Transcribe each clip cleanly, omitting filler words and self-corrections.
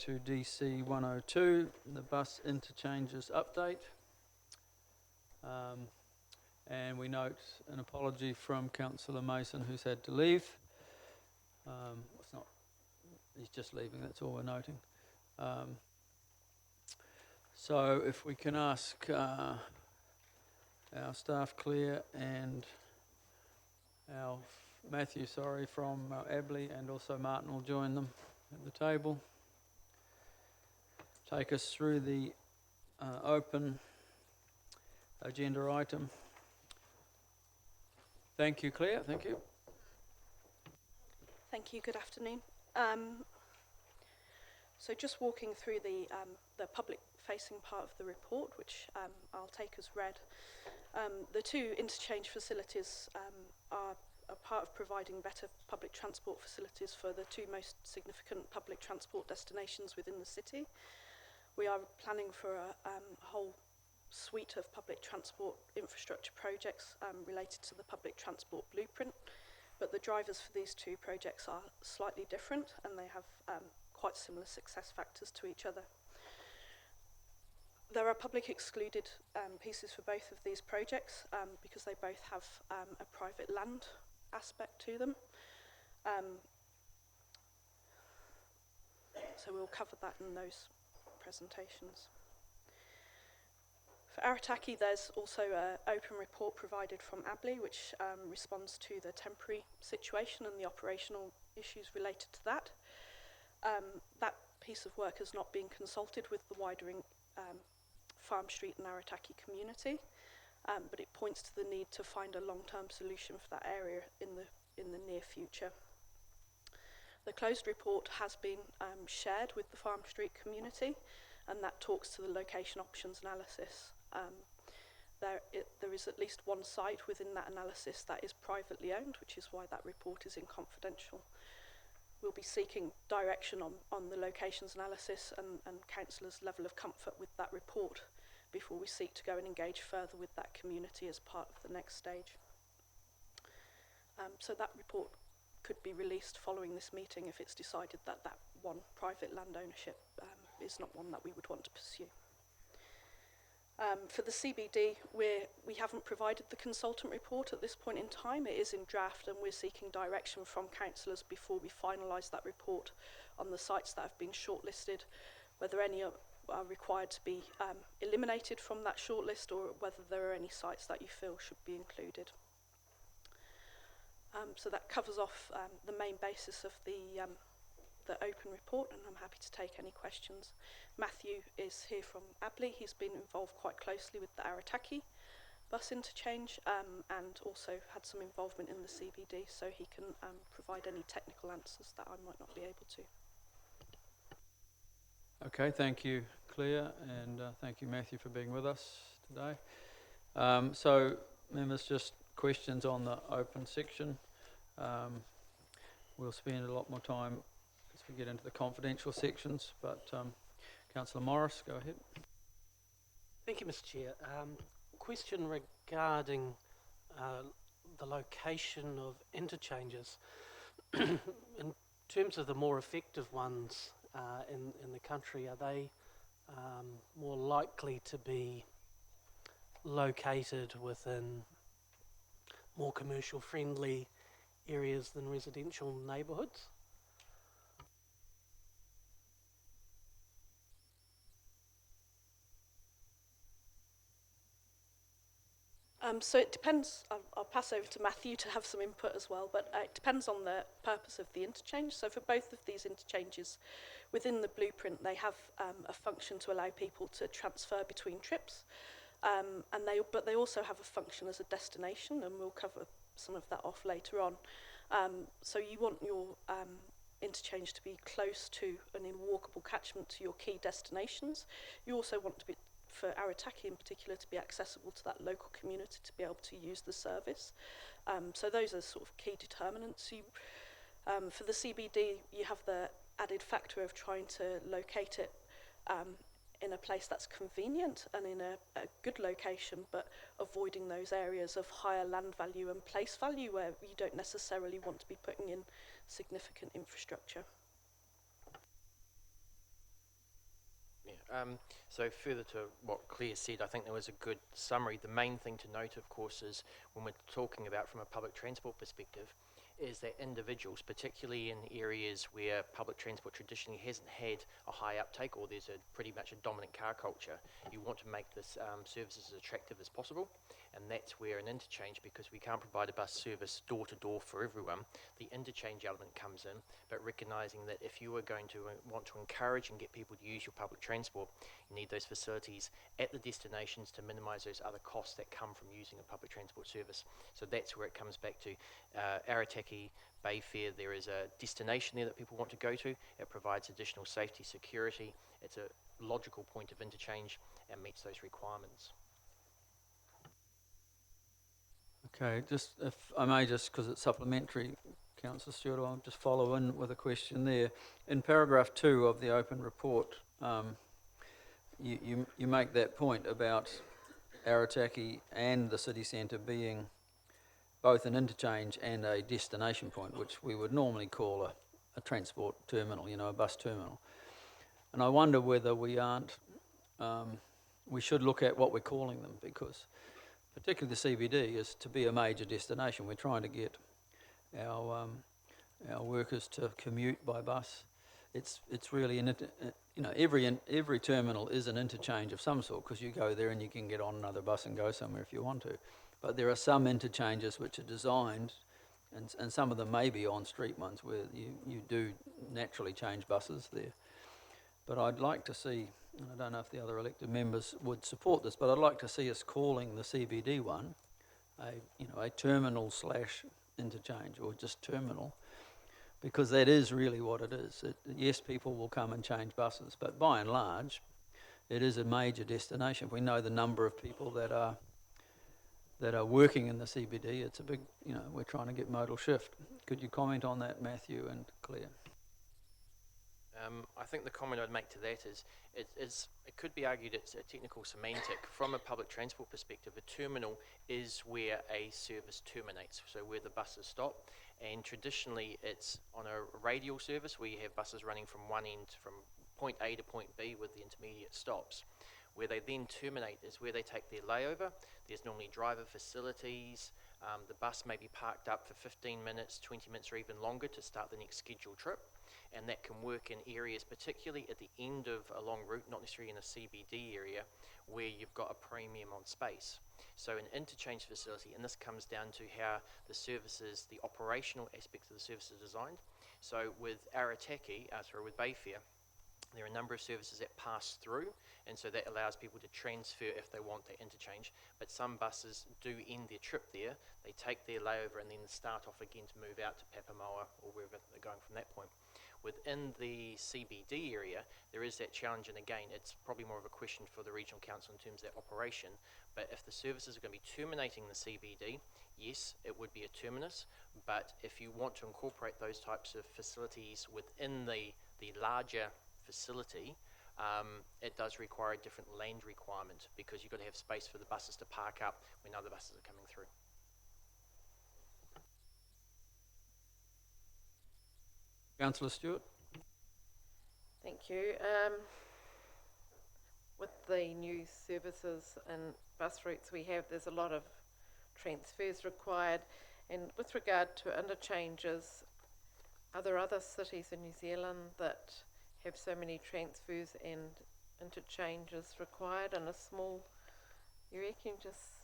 to DC 102, the bus interchanges update. And we note an apology from Councillor Mason, who's had to leave. It's not, he's just leaving, that's all we're noting. So if we can ask our staff, Claire, and our Matthew, from Abley, and also Martin will join them at the table. Take us through the open agenda item. Thank you, Claire. Thank you. Thank you. Good afternoon. So just walking through the public-facing part of the report, which I'll take as read. The two interchange facilities are a part of providing better public transport facilities for the two most significant public transport destinations within the city. We are planning for a whole suite of public transport infrastructure projects related to the public transport blueprint, but the drivers for these two projects are slightly different and they have quite similar success factors to each other. There are public excluded pieces for both of these projects because they both have a private land aspect to them. So we'll cover that in those presentations. For Arataki, there's also an open report provided from Abley, which responds to the temporary situation and the operational issues related to that. That piece of work has not been consulted with the wider Farm Street and Arataki community, but it points to the need to find a long-term solution for that area in the near future. The closed report has been shared with the Farm Street community, and that talks to the location options analysis. There is at least one site within that analysis that is privately owned, which is why that report is in confidential. We'll be seeking direction on the locations analysis and councillors' level of comfort with that report before we seek to go and engage further with that community as part of the next stage. So that report could be released following this meeting if it's decided that that one private land ownership is not one that we would want to pursue. For the CBD, we haven't provided the consultant report at this point in time. It is in draft and we're seeking direction from councillors before we finalise that report on the sites that have been shortlisted, whether any are required to be eliminated from that shortlist or whether there are any sites that you feel should be included. So that covers off the main basis of the open report, and I'm happy to take any questions. Matthew is here from Abley. He's been involved quite closely with the Arataki bus interchange and also had some involvement in the CBD, so he can provide any technical answers that I might not be able to. Okay, thank you, Claire, and thank you, Matthew, for being with us today. So, members, just questions on the open section. We'll spend a lot more time as we get into the confidential sections, but Councillor Morris, go ahead. Thank you, Mr. Chair. Question regarding the location of interchanges. In terms of the more effective ones in the country, are they more likely to be located within more commercial friendly areas than residential neighbourhoods? So it depends. I'll pass over to Matthew to have some input as well, but it depends on the purpose of the interchange. So for both of these interchanges, within the blueprint, they have a function to allow people to transfer between trips, but they also have a function as a destination, and we'll cover some of that off later on. So you want your interchange to be close to and in walkable catchment to your key destinations. You also want to be, for Arataki in particular, to be accessible to that local community to be able to use the service. So those are sort of key determinants. For the CBD, you have the added factor of trying to locate it in a place that's convenient and in a good location, but avoiding those areas of higher land value and place value where you don't necessarily want to be putting in significant infrastructure. So further to what Claire said, I think there was a good summary. The main thing to note, of course, is when we're talking about from a public transport perspective, is that individuals, particularly in areas where public transport traditionally hasn't had a high uptake or there's pretty much a dominant car culture, you want to make this services as attractive as possible, and that's where an interchange, because we can't provide a bus service door to door for everyone, the interchange element comes in, but recognising that if you are going to want to encourage and get people to use your public transport, you need those facilities at the destinations to minimise those other costs that come from using a public transport service. So that's where it comes back to Arataki, Bayfair. There is a destination there that people want to go to. It provides additional safety, security. It's a logical point of interchange and meets those requirements. Okay, just if I may, just because it's supplementary, Councillor Stewart, I'll just follow in with a question there. In paragraph 2 of the open report, you make that point about Arataki and the city centre being both an interchange and a destination point, which we would normally call a transport terminal, you know, a bus terminal. And I wonder whether we aren't, we should look at what we're calling them, because particularly the CBD is to be a major destination. We're trying to get our workers to commute by bus. It's really every terminal is an interchange of some sort, because you go there and you can get on another bus and go somewhere if you want to. But there are some interchanges which are designed, and some of them may be on-street ones where you do naturally change buses there. But I'd like to see, and I don't know if the other elected members would support this, but I'd like to see us calling the CBD one a terminal / interchange, or just terminal, because that is really what it is. Yes, people will come and change buses, but by and large, it is a major destination. We know the number of people that are working in the CBD. It's a big, we're trying to get modal shift. Could you comment on that, Matthew and Claire? I think the comment I'd make to that is, it could be argued it's a technical semantic. From a public transport perspective, a terminal is where a service terminates, so where the buses stop. And traditionally, it's on a radial service where you have buses running from one end, from point A to point B with the intermediate stops. Where they then terminate is where they take their layover. There's normally driver facilities. The bus may be parked up for 15 minutes, 20 minutes, or even longer to start the next scheduled trip. And that can work in areas, particularly at the end of a long route, not necessarily in a CBD area, where you've got a premium on space. So an interchange facility, and this comes down to how the services, the operational aspects of the service are designed. So with with Bayfair, there are a number of services that pass through, and so that allows people to transfer if they want that interchange. But some buses do end their trip there, they take their layover and then start off again to move out to Papamoa or wherever they're going from that point. Within the CBD area, there is that challenge, and again, it's probably more of a question for the regional council in terms of that operation. But if the services are going to be terminating the CBD, yes, it would be a terminus. But if you want to incorporate those types of facilities within the larger facility, it does require a different land requirement, because you've got to have space for the buses to park up when other buses are coming through. Councillor Stewart? Thank you. With the new services and bus routes we have, there's a lot of transfers required. And with regard to interchanges, are there other cities in New Zealand that have so many transfers and interchanges required in a small area? Can you just...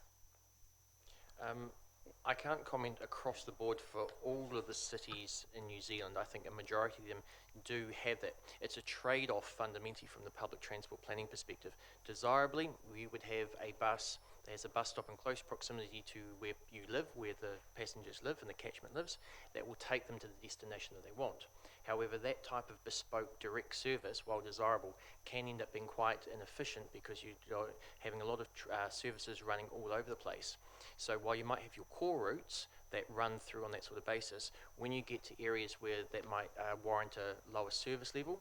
I can't comment across the board for all of the cities in New Zealand. I think a majority of them do have that. It's a trade-off fundamentally from the public transport planning perspective. Desirably, we would have a bus that has a bus stop in close proximity to where you live, where the passengers live and the catchment lives, that will take them to the destination that they want. However, that type of bespoke direct service, while desirable, can end up being quite inefficient, because you're having a lot of services running all over the place. So while you might have your core routes that run through on that sort of basis, when you get to areas where that might warrant a lower service level,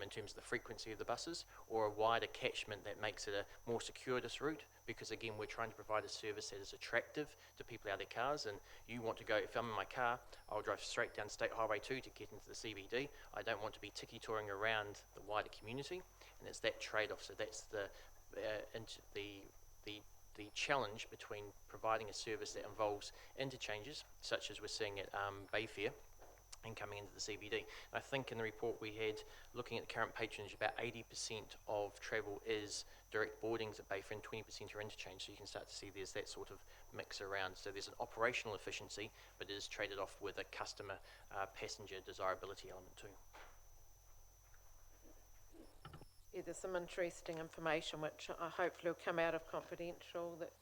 in terms of the frequency of the buses, or a wider catchment that makes it a more circuitous route, because again, we're trying to provide a service that is attractive to people out of their cars. And you want to go, if I'm in my car, I'll drive straight down State Highway 2 to get into the CBD. I don't want to be tiki-touring around the wider community, and it's that trade-off. So that's the challenge between providing a service that involves interchanges, such as we're seeing at Bayfair, and coming into the CBD. And I think in the report we had, looking at the current patronage, about 80% of travel is direct boardings at Bayfair and 20% are interchange. So you can start to see there's that sort of mix around. So there's an operational efficiency, but it is traded off with a customer passenger desirability element too. Yeah, there's some interesting information which hopefully will come out of confidential, that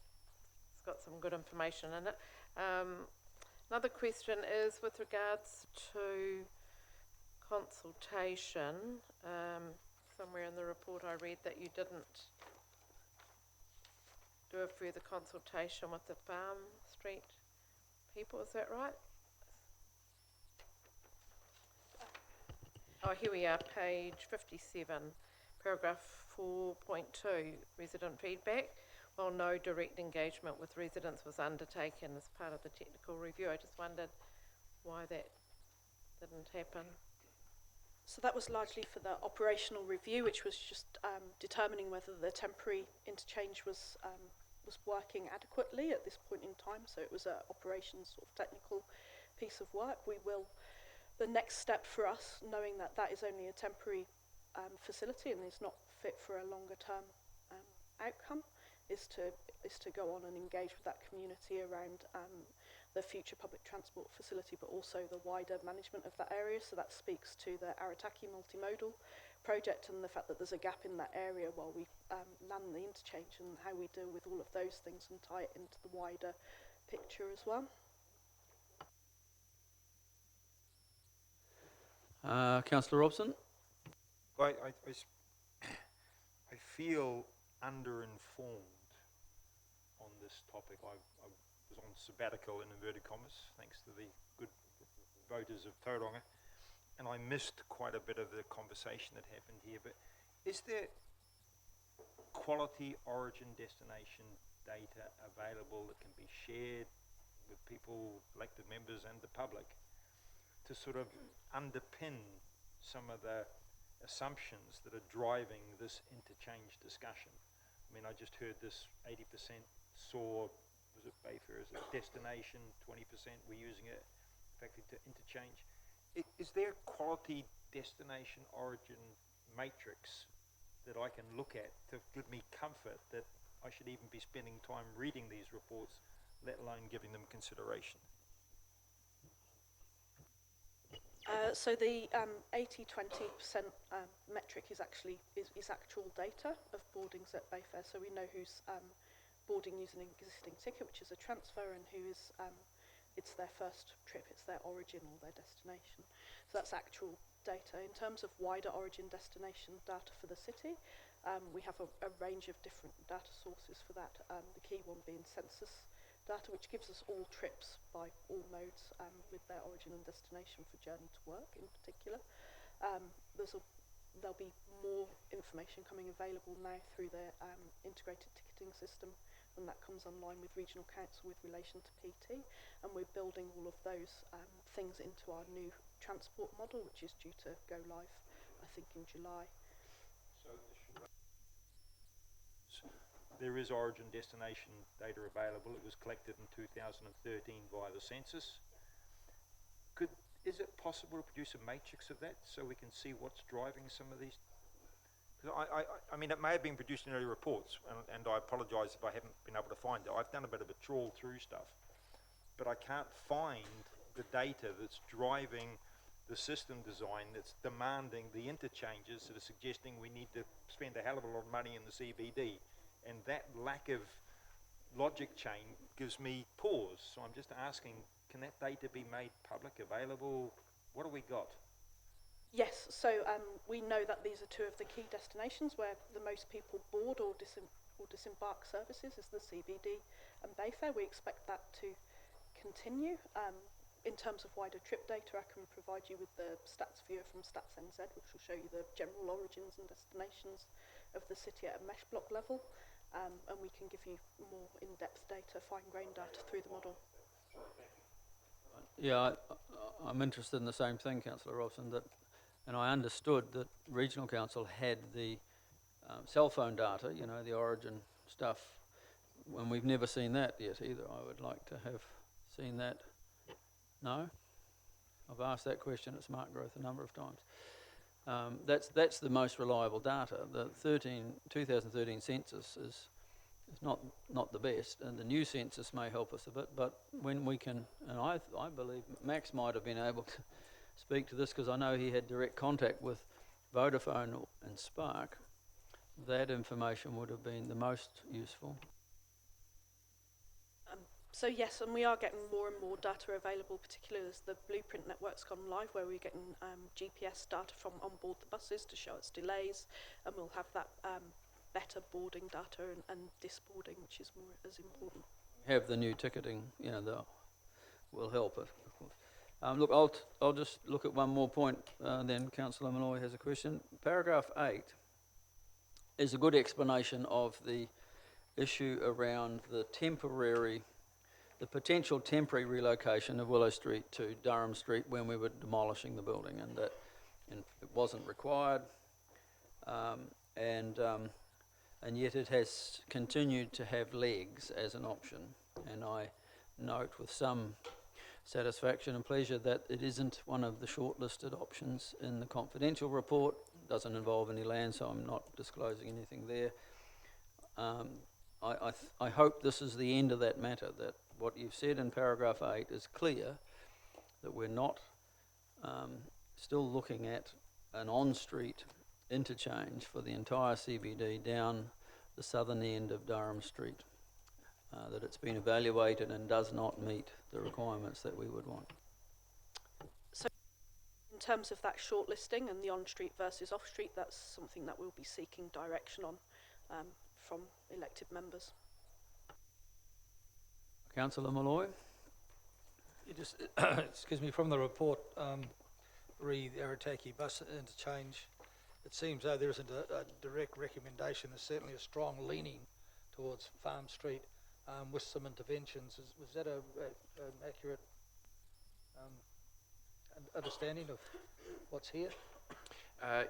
it's got some good information in it. Another question is with regards to consultation. Somewhere in the report I read that you didn't do a further consultation with the Farm Street people, is that right? Oh, here we are, page 57, paragraph 4.2, resident feedback. While no direct engagement with residents was undertaken as part of the technical review, I just wondered why that didn't happen. So that was largely for the operational review, which was just determining whether the temporary interchange was working adequately at this point in time. So it was an operations sort of technical piece of work. The next step for us, knowing that that is only a temporary facility and is not fit for a longer term outcome, is to go on and engage with that community around the future public transport facility, but also the wider management of that area. So that speaks to the Arataki multimodal project and the fact that there's a gap in that area while we land the interchange, and how we deal with all of those things and tie it into the wider picture as well. Councillor Robson? I feel underinformed on this topic. I was on sabbatical in inverted commas, thanks to the good voters of Tauranga, and I missed quite a bit of the conversation that happened here. But is there quality origin destination data available that can be shared with people, elected members and the public, to sort of underpin some of the assumptions that are driving this interchange discussion? I mean, I just heard this 80% saw, was it Bayfair as a destination, 20% were using it effectively to interchange. Is there quality destination origin matrix that I can look at to give me comfort that I should even be spending time reading these reports, let alone giving them consideration? So the 80-20% metric is actually is actual data of boardings at Bayfair. So we know who's boarding using an existing ticket, which is a transfer, and who is it's their first trip, it's their origin or their destination. So that's actual data. In terms of wider origin destination data for the city, we have a range of different data sources for that. The key one being census data, which gives us all trips by all modes with their origin and destination for journey to work in particular. There'll be more information coming available now through the integrated ticketing system when that comes online with Regional Council with relation to PT, and we're building all of those things into our new transport model, which is due to go live, I think, in July. There is origin destination data available. It was collected in 2013 via the census. Is it possible to produce a matrix of that so we can see what's driving some of these? I mean, it may have been produced in early reports, and I apologise if I haven't been able to find it. I've done a bit of a trawl through stuff, but I can't find the data that's driving the system design that's demanding the interchanges that are suggesting we need to spend a hell of a lot of money in the CBD. And that lack of logic chain gives me pause. So I'm just asking, can that data be made public, available? What do we got? Yes, so we know that these are two of the key destinations where the most people board or disembark services is the CBD and Bayfair. We expect that to continue. in terms of wider trip data, I can provide you with the stats viewer from Stats NZ, which will show you the general origins and destinations of the city at a mesh block level, and we can give you more in-depth data, fine-grained data through the model. Yeah, I'm interested in the same thing, Councillor Robson, and I understood that Regional Council had the cell phone data, you know, the origin stuff, and we've never seen that yet either. I would like to have seen that. No? I've asked that question at Smart Growth a number of times. That's the most reliable data. The 2013 census is not the best, and the new census may help us a bit, but when we can, and I believe Max might have been able to speak to this because I know he had direct contact with Vodafone and Spark, that information would have been the most useful. So yes, and we are getting more and more data available, particularly as the Blueprint network's gone live, where we're getting GPS data from on board the buses to show us delays, and we'll have that better boarding data and disboarding, which is more as important. Have the new ticketing, you know, will help it. Of course. Look, I'll just look at one more point. Then Councillor Malloy has a question. Paragraph 8 is a good explanation of the issue around the potential temporary relocation of Willow Street to Durham Street when we were demolishing the building, and that it wasn't required, and yet it has continued to have legs as an option. And I note with some satisfaction and pleasure that it isn't one of the shortlisted options in the confidential report. It doesn't involve any land, so I'm not disclosing anything there. I hope this is the end of that matter, that what you've said in paragraph 8 is clear, that we're not still looking at an on-street interchange for the entire CBD down the southern end of Durham Street, that it's been evaluated and does not meet the requirements that we would want. So in terms of that shortlisting and the on-street versus off-street, that's something that we'll be seeking direction on from elected members. Councillor Malloy? You just, excuse me, from the report, re the Arataki bus interchange, it seems though there isn't a direct recommendation. There's certainly a strong leaning towards Farm Street with some interventions. Was that an accurate understanding of what's here?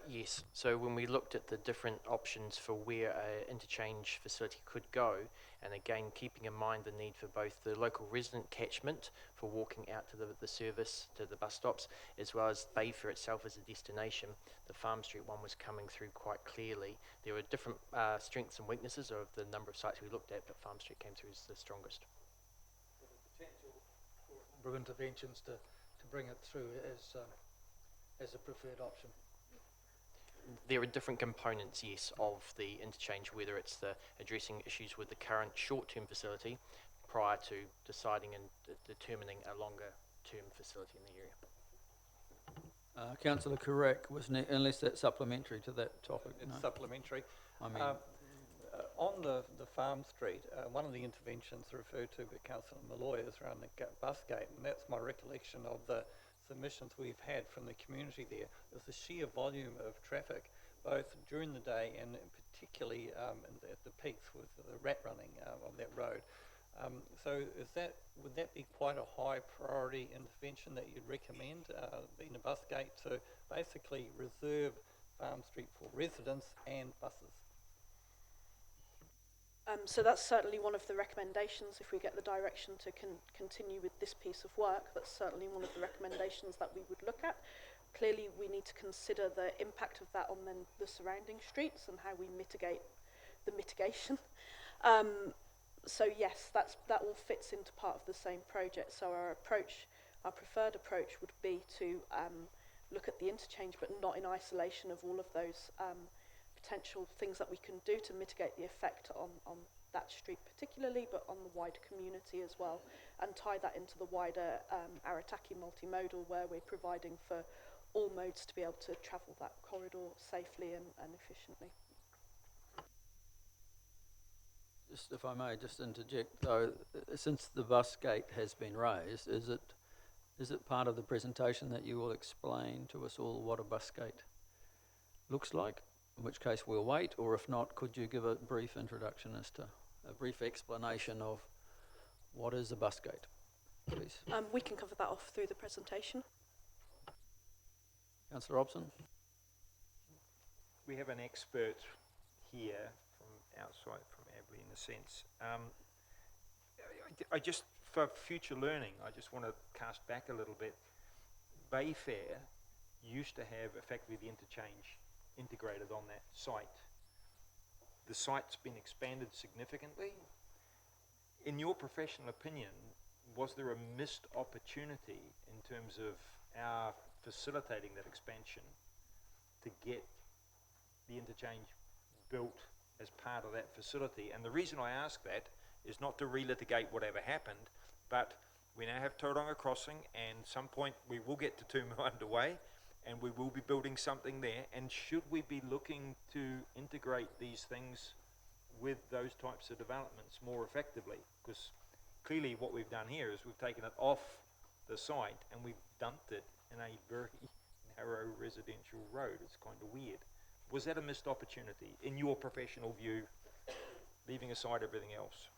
Yes, so when we looked at the different options for where an interchange facility could go, and again keeping in mind the need for both the local resident catchment for walking out to the service, to the bus stops, as well as Bayfair itself as a destination, the Farm Street one was coming through quite clearly. There were different strengths and weaknesses of the number of sites we looked at, but Farm Street came through as the strongest. So the potential for a number of interventions to bring it through as a preferred option. There are different components, yes, of the interchange, whether it's the addressing issues with the current short-term facility prior to deciding and determining a longer-term facility in the area. Councillor Carrack, unless that's supplementary to that topic. It's no. supplementary. I mean, On the Farm Street, one of the interventions referred to by Councillor Malloy is around the bus gate, and that's my recollection of the submissions we've had from the community there, is the sheer volume of traffic, both during the day and particularly at the peaks with the rat running on that road. So would that be quite a high priority intervention that you'd recommend, being a bus gate, to basically reserve Farm Street for residents and buses? So that's certainly one of the recommendations. If we get the direction to continue with this piece of work, that's certainly one of the recommendations that we would look at. Clearly, we need to consider the impact of that on then the surrounding streets and how we mitigate the mitigation. So yes, that all fits into part of the same project. So our preferred approach would be to look at the interchange, but not in isolation of all of those potential things that we can do to mitigate the effect on that street particularly, but on the wider community as well, and tie that into the wider Arataki multimodal, where we're providing for all modes to be able to travel that corridor safely and efficiently. just if I may, just interject though, since the bus gate has been raised, is Is it part of the presentation that you will explain to us all what a bus gate looks like? In which case we'll wait, or if not, could you give a brief introduction as to a brief explanation of what is a bus gate, please? We can cover that off through the presentation. Councillor Robson? We have an expert here from outside, from Abley in a sense. I just, for future learning, I just want to cast back a little bit. Bayfair used to have effectively the interchange integrated on that site. The site's been expanded significantly. In your professional opinion, was there a missed opportunity in terms of our facilitating that expansion to get the interchange built as part of that facility? And the reason I ask that is not to relitigate whatever happened, but we now have Tauranga Crossing, and some point we will get to Tumu underway, and we will be building something there. And should we be looking to integrate these things with those types of developments more effectively? Because clearly what we've done here is we've taken it off the site and we've dumped it in a very narrow residential road. It's kind of weird. Was that a missed opportunity in your professional view, leaving aside everything else?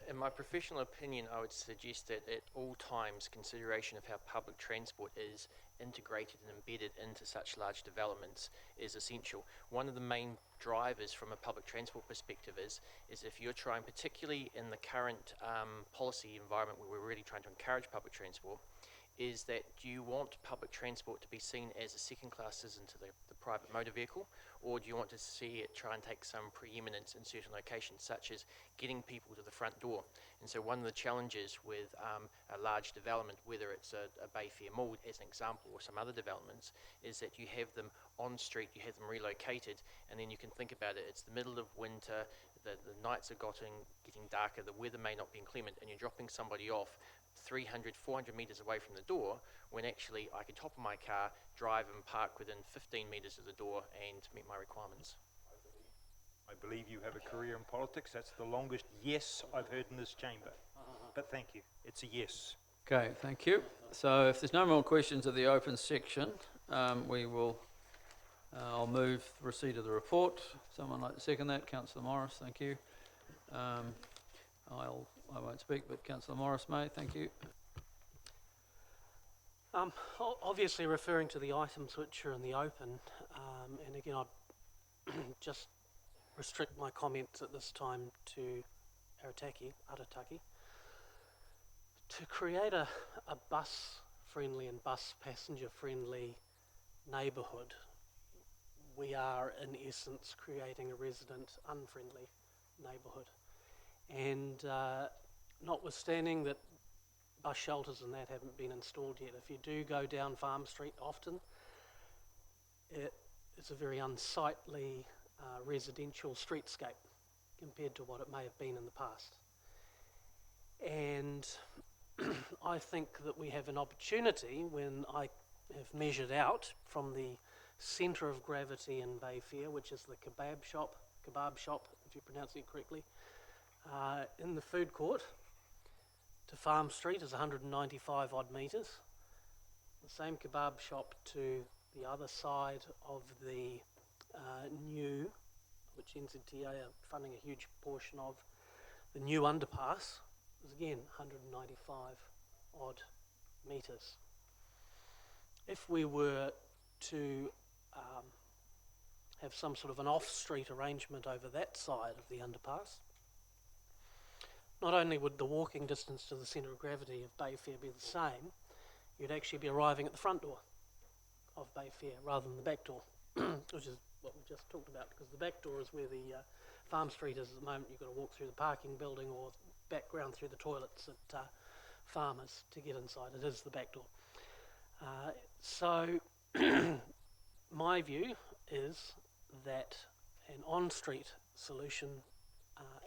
In my professional opinion, I would suggest that at all times consideration of how public transport is integrated and embedded into such large developments is essential. One of the main drivers from a public transport perspective is if you're trying, particularly in the current policy environment where we're really trying to encourage public transport, is that do you want public transport to be seen as a second-class citizen to the private motor vehicle, or do you want to see it try and take some preeminence in certain locations, such as getting people to the front door? And so one of the challenges with a large development, whether it's a Bayfair Mall as an example or some other developments, is that you have them on street, you have them relocated, and then you can think about it, it's the middle of winter, the nights are getting darker, the weather may not be inclement, and you're dropping somebody off 300, 400 metres away from the door, when actually I could hop in my car, drive and park within 15 metres of the door and meet my requirements. I believe you have a career in politics. That's the longest yes I've heard in this chamber. But thank you. It's a yes. Okay, thank you. So if there's no more questions of the open section, we will, I'll move receipt of the report. Someone like to second that? Councillor Morris, thank you. I won't speak, but Councillor Morris may, thank you. Obviously referring to the items which are in the open, and again I'd just restrict my comments at this time to Arataki, to create a bus-friendly and bus passenger-friendly neighbourhood. We are in essence creating a resident-unfriendly neighbourhood. And notwithstanding that bus shelters and that haven't been installed yet, if you do go down Farm Street often, it's a very unsightly residential streetscape compared to what it may have been in the past. And I think that we have an opportunity when I have measured out from the centre of gravity in Bayfair, which is the kebab shop, if you're pronouncing it correctly, in the food court to Farm Street is 195 odd metres. The same kebab shop to the other side of the new, which NZTA are funding a huge portion of, the new underpass is again 195 odd metres. If we were to have some sort of an off-street arrangement over that side of the underpass, not only would the walking distance to the centre of gravity of Bayfair be the same, you'd actually be arriving at the front door of Bayfair rather than the back door, which is what we just talked about, because the back door is where the Farm Street is at the moment. You've got to walk through the parking building or background through the toilets at Farmers to get inside. It is the back door. So my view is that an on-street solution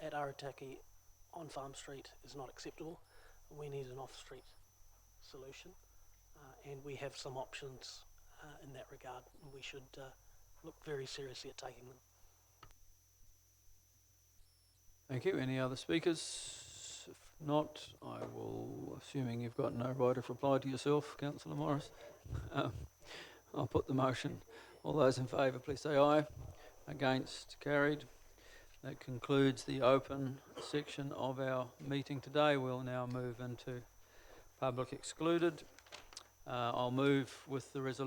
at Arataki on Farm Street is not acceptable. We need an off-street solution, and we have some options in that regard, and we should look very seriously at taking them. Thank you. Any other speakers? not, I will, assuming you've got no right of reply to yourself, councillor Morris, I'll put the motion. All those in favour, please say aye. Against, carried. That concludes the open section of our meeting today. We'll now move into public excluded. I'll move with the resolution.